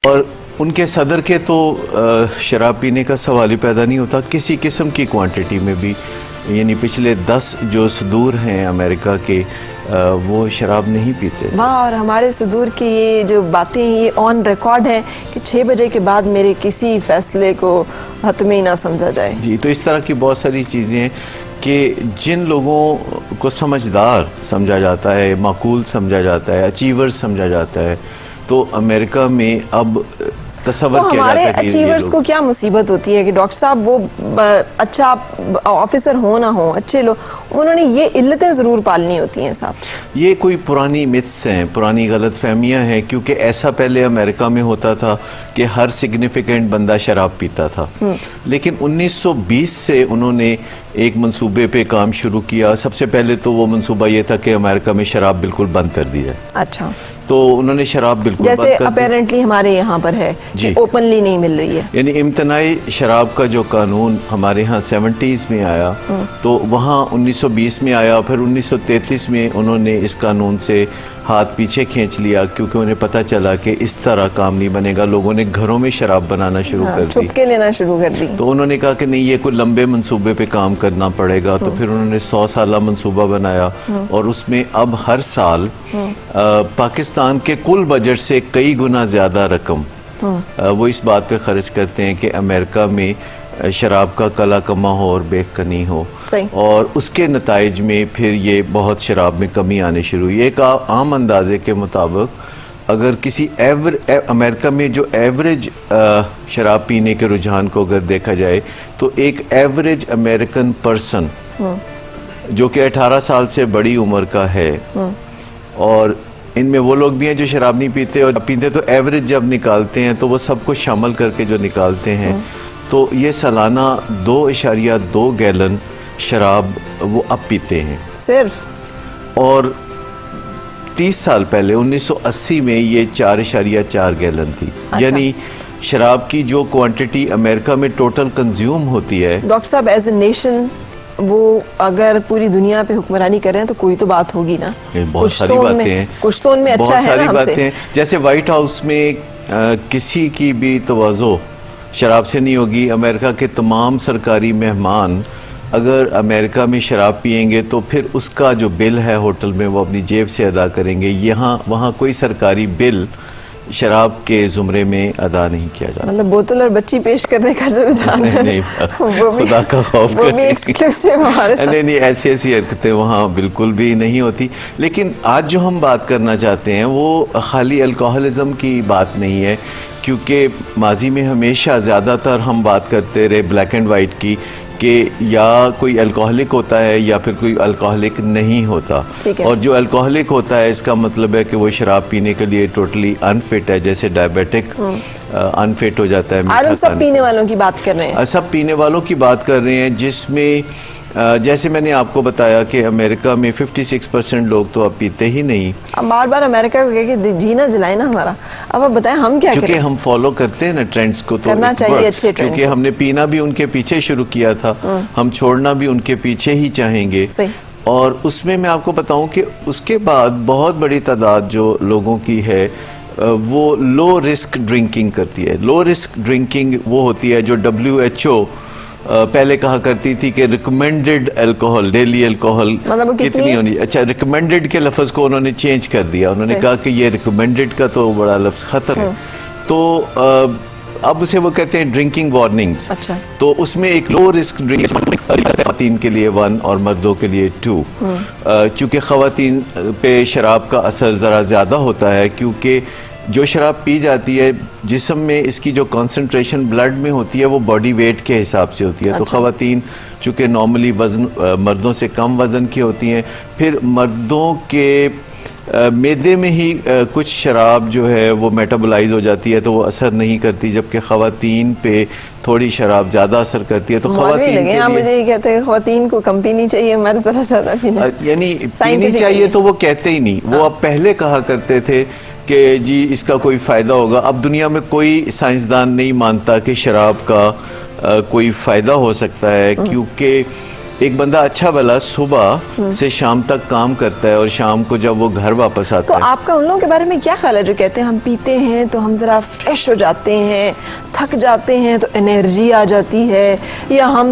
और उनके सदर के तो शराब पीने का सवाल ही पैदा नहीं होता किसी किस्म की क्वांटिटी में भी। यानी पिछले 10 जो सदूर हैं अमेरिका के वो शराब नहीं पीते। वाह, और हमारे सदूर की ये जो बातें ये ऑन रिकॉर्ड है कि 6 बजे के बाद मेरे किसी फैसले को हतमी ना समझा जाए। जी, तो इस तरह की बहुत सारी चीज़ें हैं कि जिन लोगों को समझदार समझा जाता है, माकूल समझा जाता है, अचीवर समझा जाता है, तो अमेरिका में अब तसव्वुर किया जाता है कि हमारे अचीवर्स को क्या मुसीबत होती है कि डॉक्टर साहब वो अच्छा ऑफिसर हो ना हो, अच्छे लोग, उन्होंने ये इल्लतें ज़रूर पालनी होती हैं साथ। ये कोई पुरानी मिथ्स हैं, पुरानी गलत फहमियाँ हैं, क्योंकि ऐसा पहले अमेरिका में होता था कि हर सिग्निफिकेंट बंदा शराब पीता था। लेकिन 1920 से उन्होंने एक मंसूबे पे काम शुरू किया। सबसे पहले तो वो मंसूबा ये था कि अमेरिका में शराब बिल्कुल बंद कर दी जाए। अच्छा, तो उन्होंने शराब बिल्कुल जैसे बंद कर अपेरेंटली हमारे यहाँ पर है कि ओपनली नहीं मिल रही है। यानी इम्तनाई शराब का जो कानून हमारे यहाँ 70s में आया, तो वहाँ 1920 में आया, फिर 1933 में उन्होंने इस कानून से हाथ पीछे खींच लिया, क्योंकि उन्हें पता चला कि इस तरह काम नहीं बनेगा। लोगों ने घरों में शराब बनाना शुरू कर दी, छुप के लेना शुरू कर दी। तो उन्होंने कहा कि नहीं, ये कोई लंबे मंसूबे पे काम करना पड़ेगा। तो फिर उन्होंने 100 साल मंसूबा बनाया, और उसमें अब हर साल पाकिस्तान के कुल बजट से कई गुना ज्यादा रकम वो इस बात पे खर्च करते हैं कि अमेरिका में शराब का कला कमा हो और बेकनी हो, और उसके नताइज में फिर ये बहुत शराब में कमी आने शुरू हुई। एक आम अंदाजे के मुताबिक अगर किसी अमेरिका में जो एवरेज शराब पीने के रुझान को अगर देखा जाए, तो एक एवरेज अमेरिकन पर्सन जो कि 18 साल से बड़ी उम्र का है, और इनमें वो लोग भी हैं जो शराब नहीं पीते और पीते, तो एवरेज जब निकालते हैं तो वो सबको शामिल करके जो निकालते हैं, तो ये सालाना 2.2 गैलन शराब वो अब पीते हैं सिर्फ। और 30 साल पहले 1980 में ये 4.4 गैलन थी। अच्छा। यानी शराब की जो क्वांटिटी अमेरिका में टोटल कंज्यूम होती है। डॉक्टर साहब, एज ए नेशन वो अगर पूरी दुनिया पे हुक्मरानी कर रहे हैं तो कोई तो बात होगी ना। बहुत सारी बातें हैं, कुछ तो उनमें अच्छा है ना हमसे। जैसे व्हाइट हाउस में किसी की भी तवाज़ो शराब से नहीं होगी। अमेरिका के तमाम सरकारी मेहमान अगर अमेरिका में शराब पिएंगे तो फिर उसका जो बिल है होटल में वो अपनी जेब से अदा करेंगे। यहाँ वहाँ कोई सरकारी बिल शराब के जुमरे में अदा नहीं किया जाता। मतलब बोतल और बच्ची पेश करने का जो रुझान है, नहीं, खुदा का खौफ वो भी एक्सक्लूसिव हमारे साथ। नहीं, ऐसी हरकतें वहाँ बिल्कुल भी नहीं होती। लेकिन आज जो हम बात करना चाहते हैं वो खाली अल्कोहलिज्म की बात नहीं है, क्योंकि माजी में हमेशा ज़्यादातर हम बात करते रहे ब्लैक एंड वाइट की, कि या कोई अल्कोहलिक होता है या फिर कोई अल्कोहलिक नहीं होता। और जो अल्कोहलिक होता है इसका मतलब है कि वो शराब पीने के लिए टोटली अनफिट है, जैसे डायबिटिक अनफिट हो जाता है। आज हम सब पीने वालों की बात कर रहे हैं, सब पीने वालों की बात कर रहे हैं, जिसमें जैसे मैंने आपको बताया कि अमेरिका में 56% लोग तो अब पीते ही नहीं। अब बार बार अमेरिका को कह के जीना जलाए ना हमारा। अब आप बताएं हम क्या करें? क्योंकि हम फॉलो करते हैं ना ट्रेंड्स को, तो करना चाहिए अच्छे ट्रेंड, क्योंकि हमने पीना भी उनके पीछे शुरू किया था, हम छोड़ना भी उनके पीछे ही चाहेंगे। और उसमें मैं आपको बताऊं कि उसके बाद बहुत बड़ी तादाद जो लोगों की है वो लो रिस्क ड्रिंकिंग करती है। लो रिस्क ड्रिंकिंग वो होती है जो WHO पहले कहा करती थी कि रिकमेंडेड अल्कोहल, डेली अल्कोहल मतलब कितनी होनी। अच्छा, रिकमेंडेड के लफ्ज़ को उन्होंने चेंज कर दिया। उन्होंने कहा कि ये रिकमेंडेड का तो बड़ा लफ्ज़ खतर है, तो अब उसे वो कहते हैं ड्रिंकिंग वार्निंग्स। अच्छा। तो उसमें एक लो रिस्क ड्रिंकिंग ख़वातीन के लिए 1 और मर्दों के लिए 2। चूँकि ख़वातीन पे शराब का असर ज़रा ज़्यादा होता है, क्योंकि जो शराब पी जाती है जिस्म में इसकी जो कंसंट्रेशन ब्लड में होती है वो बॉडी वेट के हिसाब से होती है। अच्छा। तो ख़वातीन चूँकि नॉर्मली वज़न मर्दों से कम वज़न की होती हैं, फिर मर्दों के मैदे में ही कुछ शराब जो है वो मेटाबोलाइज हो जाती है, तो वो असर नहीं करती, जबकि ख़वातीन पे थोड़ी शराब ज़्यादा असर करती है। तो ख़वातीन के लिए मुझे ये कहते हैं ख़वातीन को कम पीनी चाहिए, मर्द ज़रा ज़्यादा पीना, यानी पीनी चाहिए, तो वो कहते ही नहीं। वो अब पहले कहा करते थे कि जी इसका कोई फ़ायदा होगा। अब दुनिया में कोई साइंसदान नहीं मानता कि शराब का कोई फ़ायदा हो सकता है, क्योंकि एक बंदा अच्छा भला सुबह से शाम तक काम करता है और शाम को जब वो घर वापस आता तो है, आपका उन लोगों के बारे में क्या ख्याल है जो कहते हैं हम पीते हैं तो हम जरा फ्रेश हो जाते हैं, थक जाते हैं तो एनर्जी आ जाती है, या हम